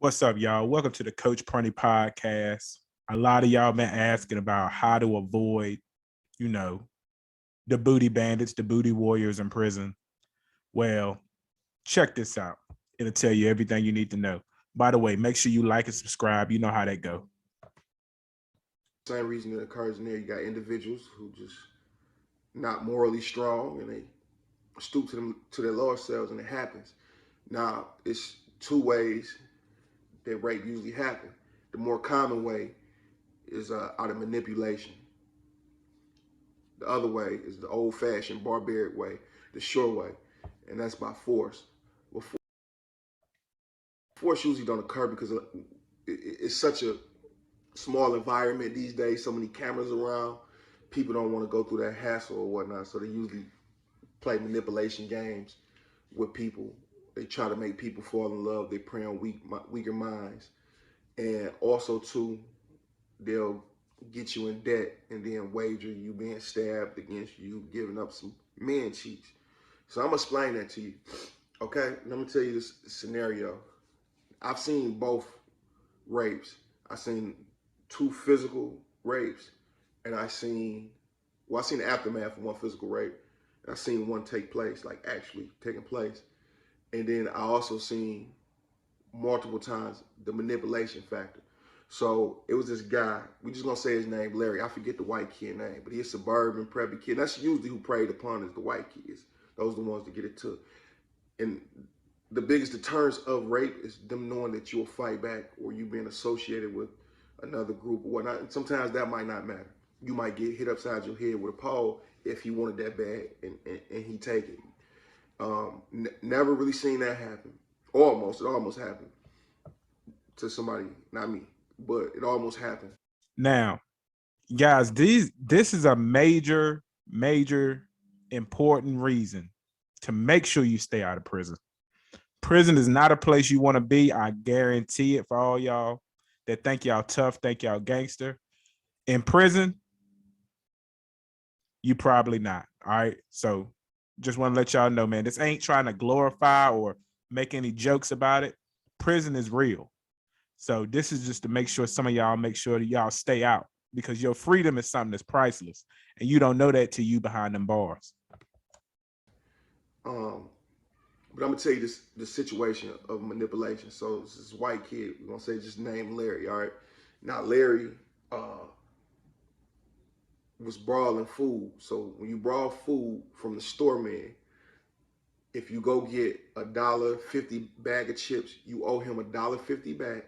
What's up, y'all? Welcome to the Coach Prunty podcast. A lot of y'all been asking about how to avoid, the booty bandits, the booty warriors in prison. Well, check this out. It'll tell you everything you need to know. By the way, make sure you like and subscribe. You know how that go. Same reason it occurs in there. You got individuals who just not morally strong and they stoop to their lower selves, and it happens. Now, it's two ways that rape usually happens. The more common way is out of manipulation. The other way is the old-fashioned barbaric way, the sure way, and that's by force. Well, force usually don't occur because it's such a small environment these days, so many cameras around. People don't want to go through that hassle or whatnot, so they usually play manipulation games with people. They try to make people fall in love. They prey on weaker minds. And also, too, they'll get you in debt and then wager you being stabbed against you giving up some men cheeks. So I'm going to explain that to you. Okay? Let me tell you this scenario. I've seen both rapes. I've seen two physical rapes, and I seen the aftermath of one physical rape. And I seen one take place, like actually taking place. And then I also seen multiple times the manipulation factor. So it was this guy, we just gonna say his name, Larry. I forget the white kid name, but he's a suburban preppy kid. That's usually who preyed upon is the white kids. Those are the ones that get it took. And the biggest deterrence of rape is them knowing that you'll fight back or you being associated with another group or whatnot. And sometimes that might not matter. You might get hit upside your head with a pole if he wanted that bad and he take it. Never really seen that happen. It almost happened to somebody, not me, but it almost happened. Now, guys, this is a major important reason to make sure you stay out of prison. Prison is not a place you want to be. I guarantee it for all y'all that think y'all tough, think y'all gangster. In prison, you probably not. All right. So just want to let y'all know, man, this ain't trying to glorify or make any jokes about it. Prison is real. So this is just to make sure some of y'all make sure that y'all stay out, because your freedom is something that's priceless. And you don't know that till you behind them bars. But I'm gonna tell you the situation of manipulation. So this white kid, we're gonna say just name Larry, all right? Now Larry was brawling food. So when you brawl food from the store man, if you go get $1.50 bag of chips, you owe him $1.50 back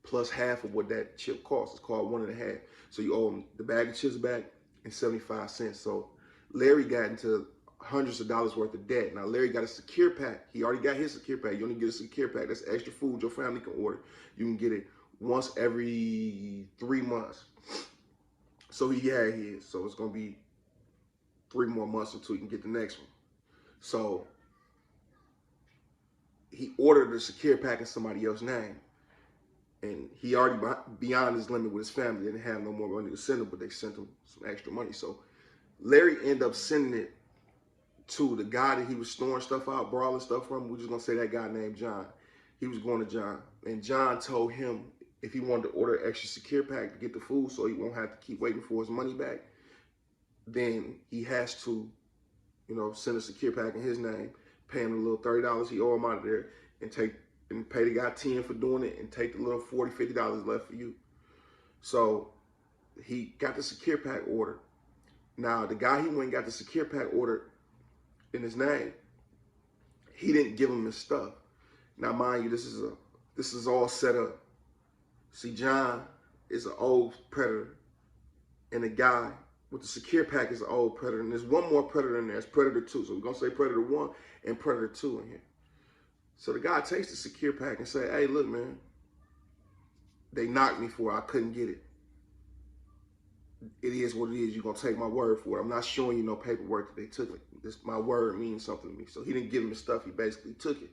plus half of what that chip costs. It's called 1.5. So you owe him the bag of chips back and 75 cents. So Larry got into hundreds of dollars worth of debt. Now Larry got a secure pack. He already got his secure pack. You only get a secure pack. That's extra food your family can order. You can get it once every 3 months. So he had his. So it's gonna be 3 more months until he can get the next one. So he ordered a secure pack in somebody else's name. And he already beyond his limit with his family. They didn't have no more money to send him, but they sent him some extra money. So Larry ended up sending it to the guy that he was storing stuff out, brawling stuff from. We're just gonna say that guy named John. He was going to John, and John told him if he wanted to order an extra secure pack to get the food, so he won't have to keep waiting for his money back, then he has to, send a secure pack in his name, pay him a little $30 he owe him out of there, and pay the guy 10 for doing it, and take the little $40, $50 left for you. So he got the secure pack ordered. Now the guy he went and got the secure pack ordered in his name, he didn't give him his stuff. Now mind you, this is all set up. See, John is an old predator, and the guy with the secure pack is an old predator, and there's one more predator in there. It's Predator 2. So we're gonna say Predator 1 and Predator 2 in here. So the guy takes the secure pack and say, hey, look, man, they knocked me for it. I couldn't get it. It is what it is. You're going to take my word for it. I'm not showing you no paperwork that they took it. My word means something to me. So he didn't give him his stuff. He basically took it.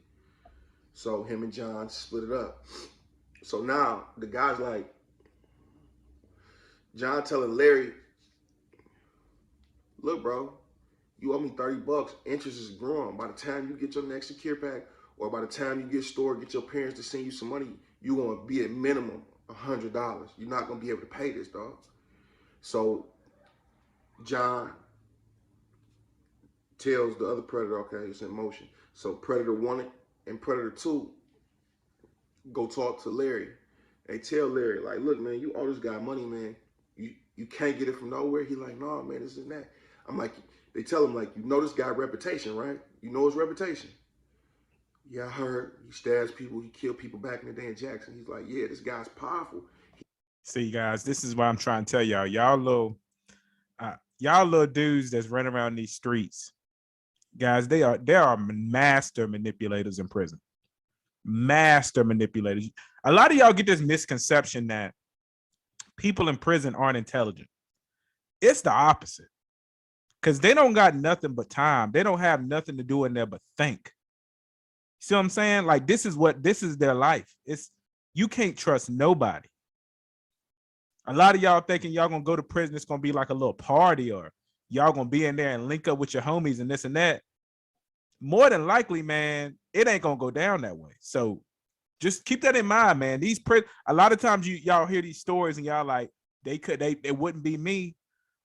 So him and John split it up. So now the guy's like, John telling Larry, look, bro, you owe me $30. Interest is growing. By the time you get your next secure pack or by the time you get stored, get your parents to send you some money, you're gonna be at minimum $100. You're not gonna be able to pay this, dog. So John tells the other predator, okay, it's in motion. So Predator 1 and Predator 2 go talk to Larry. They tell Larry, like, look, man, you owe this guy money, man. You can't get it from nowhere. He like, no, man, this is that. I'm like, they tell him, like, you know this guy's reputation, right? You know his reputation. Yeah, I heard. He stabs people. He killed people back in the day in Jackson. He's like, yeah, this guy's powerful. See, guys, this is what I'm trying to tell y'all. Y'all little dudes that's running around these streets, guys, they are master manipulators in prison. Master manipulators. A lot of y'all get this misconception that people in prison aren't intelligent. It's the opposite. Because they don't got nothing but time. They don't have nothing to do in there but think. See what I'm saying? Like, this is their life. You can't trust nobody. A lot of y'all thinking y'all gonna go to prison, it's gonna be like a little party, or y'all gonna be in there and link up with your homies and this and that. More than likely, man, it ain't gonna go down that way. So just keep that in mind, man. A lot of times y'all hear these stories and y'all like, it wouldn't be me,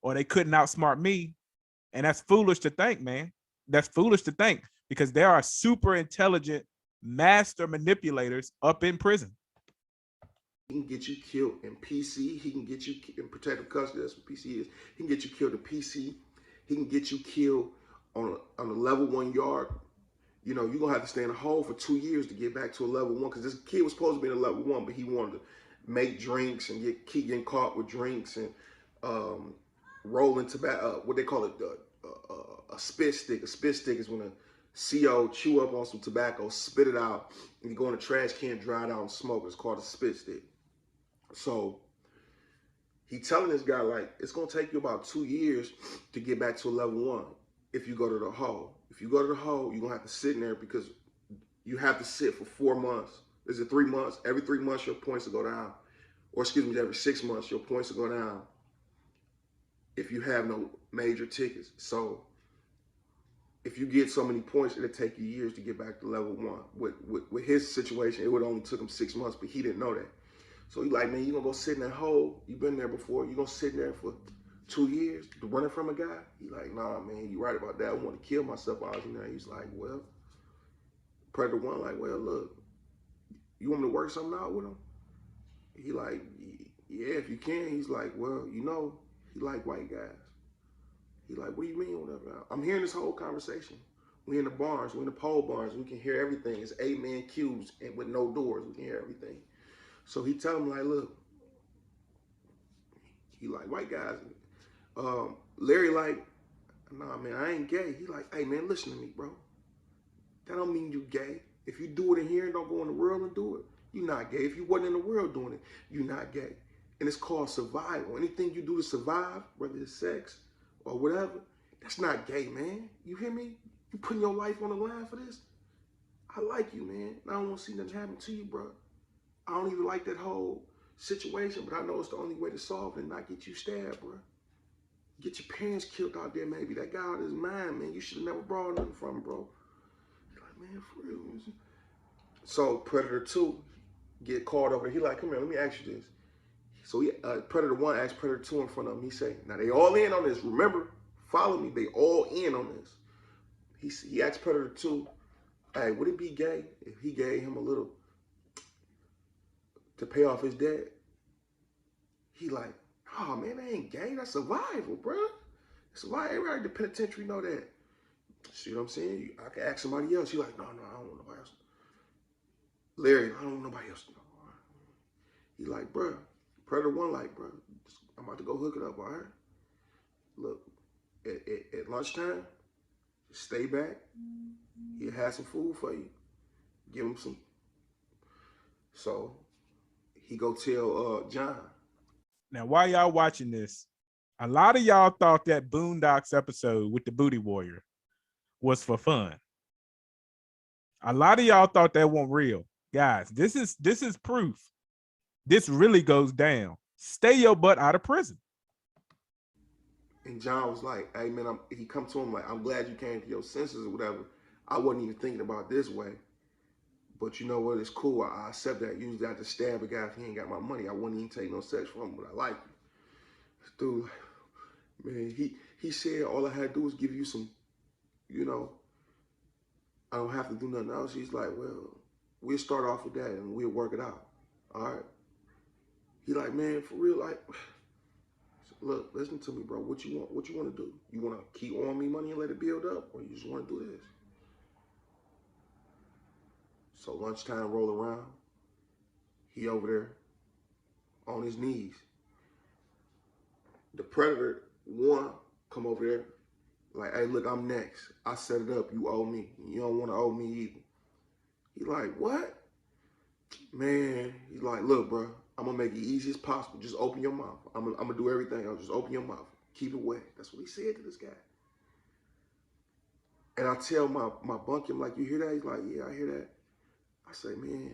or they couldn't outsmart me. And that's foolish to think, man. That's foolish to think, because there are super intelligent master manipulators up in prison. He can get you killed in PC. He can get you in protective custody. That's what PC is. He can get you killed in PC. He can get you killed on a level 1 yard. You know, you're going to have to stay in a hole for 2 years to get back to a level 1, because this kid was supposed to be in a level 1, but he wanted to make drinks and keep getting caught with drinks and rolling tobacco, what they call it, a spit stick. A spit stick is when a CO chew up on some tobacco, spit it out, and you go in a trash can, dry it out, and smoke. It's called a spit stick. So he telling this guy, like, it's going to take you about 2 years to get back to a level 1 if you go to the hole. If you go to the hole, you're going to have to sit in there, because you have to sit for 4 months. Is it 3 months? Every 3 months, your points will go down. Or excuse me, every 6 months, your points will go down if you have no major tickets. So if you get so many points, it'll take you years to get back to level 1. With his situation, it would only took him 6 months, but he didn't know that. So he like, man, you gonna go sit in that hole? You been there before. You gonna sit in there for 2 years running from a guy? He like, nah, man, you right about that. I want to kill myself. I was in there. He's like, well, Predator 1 like, well, look, you want me to work something out with him? He like, yeah, if you can. He's like, well, you know, he like white guys. He like, what do you mean, whatever? I'm hearing this whole conversation. We in the barns, we in the pole barns. We can hear everything. It's 8-man cubes and with no doors. We can hear everything. So he tell him, like, look, he like, white guys. Larry like, nah, man, I ain't gay. He like, hey, man, listen to me, bro. That don't mean you gay. If you do it in here and don't go in the world and do it, you're not gay. If you wasn't in the world doing it, you're not gay. And it's called survival. Anything you do to survive, whether it's sex or whatever, that's not gay, man. You hear me? You putting your life on the line for this? I like you, man. I don't want to see nothing happen to you, bro. I don't even like that whole situation, but I know it's the only way to solve it and not get you stabbed, bro. Get your parents killed out there, maybe. That guy out of his mind, man. You should have never brought nothing from him, bro. Like, man, for real. So Predator 2 get called over. He like, come here, let me ask you this. So Predator 1 asked Predator 2 in front of him. He say, now they all in on this. Remember, follow me. They all in on this. He asked Predator 2, hey, would it be gay if he gave him a little to pay off his debt? He like, oh man, that ain't gay. That's survival, bro. Survival. Everybody in the penitentiary know that. See what I'm saying? I can ask somebody else. He like, no, I don't want nobody else. Larry, I don't want nobody else to know. He like, bro, Predator 1 like, bro, I'm about to go hook it up, all right? Look, at lunchtime, stay back. He'll have some food for you. Give him some. So he go tell John. Now, while y'all watching this, a lot of y'all thought that Boondocks episode with the Booty Warrior was for fun. A lot of y'all thought that wasn't real. Guys, this is proof. This really goes down. Stay your butt out of prison. And John was like, hey man, he come to him like, I'm glad you came to your senses or whatever. I wasn't even thinking about this way. But you know what? It's cool. I accept that. Usually I just stab a guy if he ain't got my money. I wouldn't even take no sex from him, but I like you. Dude, man, he said all I had to do was give you some, you know, I don't have to do nothing else. He's like, well, we'll start off with that and we'll work it out. All right. He like, man, for real, like, look, listen to me, bro. What you want? What you want to do? You want to keep owing me money and let it build up, or you just want to do this? So lunchtime roll around. He over there on his knees. The predator one come over there like, hey, look, I'm next. I set it up. You owe me. You don't want to owe me either. He like, what? Man, he's like, look, bro, I'm gonna make it easy as possible. Just open your mouth. I'm gonna do everything else. Just open your mouth. Keep it wet. That's what he said to this guy. And I tell my bunkie, I'm like, you hear that? He's like, yeah, I hear that. I say, man,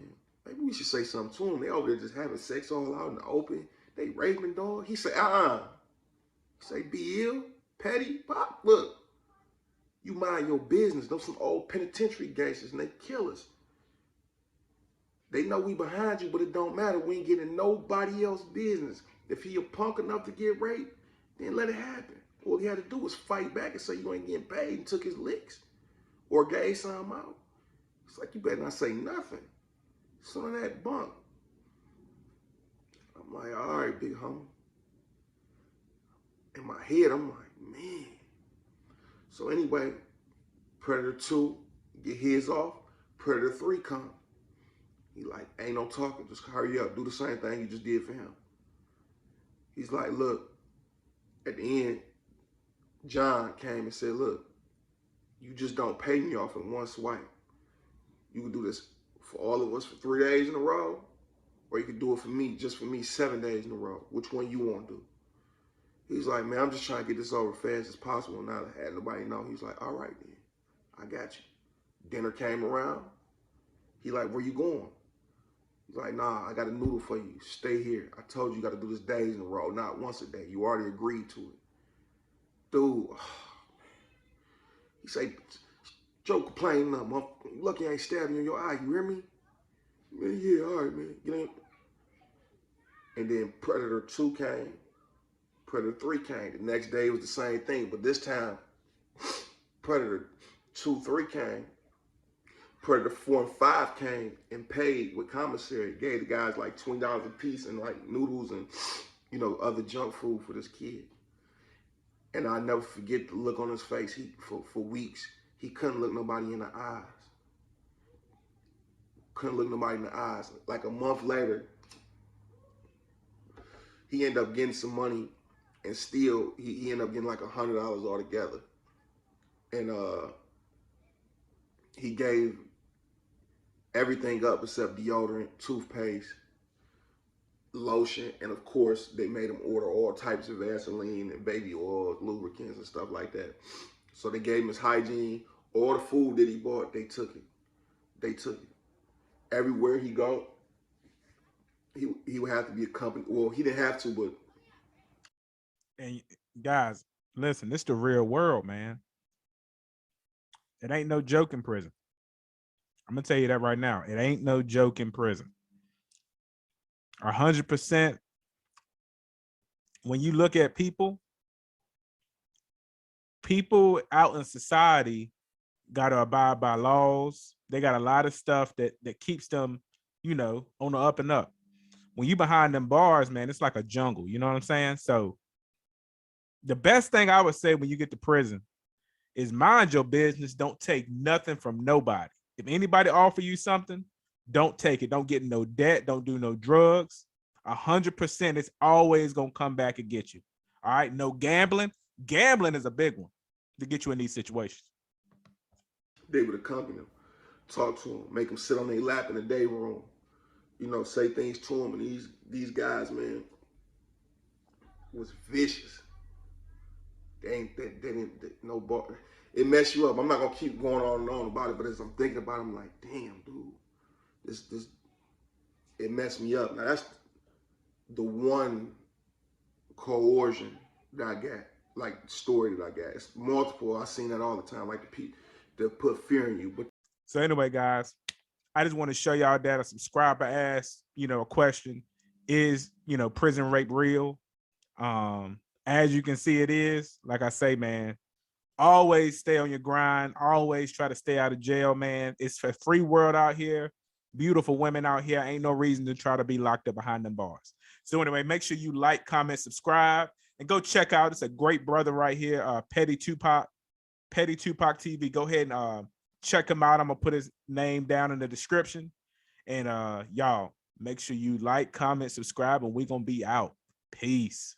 maybe we should say something to him. They over there just having sex all out in the open. They raping, dog. He say, He say, be ill, petty, pop. Look, you mind your business. Those some old penitentiary gangsters and they kill us. They know we behind you, but it don't matter. We ain't getting nobody else's business. If he a punk enough to get raped, then let it happen. All he had to do was fight back and say you ain't getting paid and took his licks or gave some out. It's like, you better not say nothing. Son of that bunk. I'm like, all right, big homie. In my head, I'm like, man. So anyway, Predator 2, get his off. Predator 3 come. He like, ain't no talking, just hurry up, do the same thing you just did for him. He's like, look, at the end, John came and said, look, you just don't pay me off in one swipe. You can do this for all of us for 3 days in a row, or you can do it for me, just for me, 7 days in a row. Which one you want to do? He's like, man, I'm just trying to get this over as fast as possible. Not had nobody know. He's like, all right then, I got you. Dinner came around. He like, where you going? He's like, nah, I got a noodle for you. Stay here. I told you you got to do this days in a row, not once a day. You already agreed to it. Dude, he say, Joe complaining nothing. You lucky I ain't stabbing you in your eye. You hear me? Man, yeah, all right, man. Get in. And then Predator 2 came. Predator 3 came. The next day was the same thing, but this time, Predator 2, 3 came. Predator 4 and 5 came and paid with commissary. Gave the guys like $20 a piece and like noodles and, you know, other junk food for this kid. And I never forget the look on his face. He for weeks, he couldn't look nobody in the eyes. Couldn't look nobody in the eyes. Like a month later, he ended up getting some money and still he ended up getting like $100 altogether. And he gave everything up except deodorant, toothpaste, lotion, and of course they made him order all types of Vaseline and baby oil, lubricants and stuff like that. So they gave him his hygiene, all the food that he bought, they took it. They took it. Everywhere he go, he would have to be accompanied. Well, he didn't have to, but. And guys, listen, this is the real world, man. It ain't no joke in prison. I'm gonna tell you that right now. It ain't no joke in prison. 100%. When you look at people out in society got to abide by laws. They got a lot of stuff that keeps them, you know, on the up and up. When you behind them bars, man, it's like a jungle. You know what I'm saying? So the best thing I would say when you get to prison is mind your business. Don't take nothing from nobody. If anybody offer you something, don't take it. Don't get no debt. Don't do no drugs. 100%, it's always going to come back and get you. All right. No gambling. Gambling is a big one to get you in these situations. They would accompany him, talk to him, make him sit on their lap in the day room, you know, say things to him. And these guys, man, was vicious. They didn't no bar. It messed you up. I'm not gonna keep going on and on about it, but as I'm thinking about it, I'm like, damn, dude, this it messed me up. Now that's the one coercion that I got, like story that I got. It's multiple. I seen that all the time, like the put fear in you. But so anyway, guys, I just want to show y'all that a subscriber asked, a question: is prison rape real? As you can see, it is. Like I say, man, always stay on your grind. Always try to stay out of jail, man. It's a free world out here. Beautiful women out here. Ain't no reason to try to be locked up behind them bars. So anyway, make sure you like, comment, subscribe, and go check out. It's a great brother right here, Petty Tupac TV. Go ahead and check him out. I'm gonna put his name down in the description. And y'all, make sure you like, comment, subscribe, and we're gonna be out. Peace.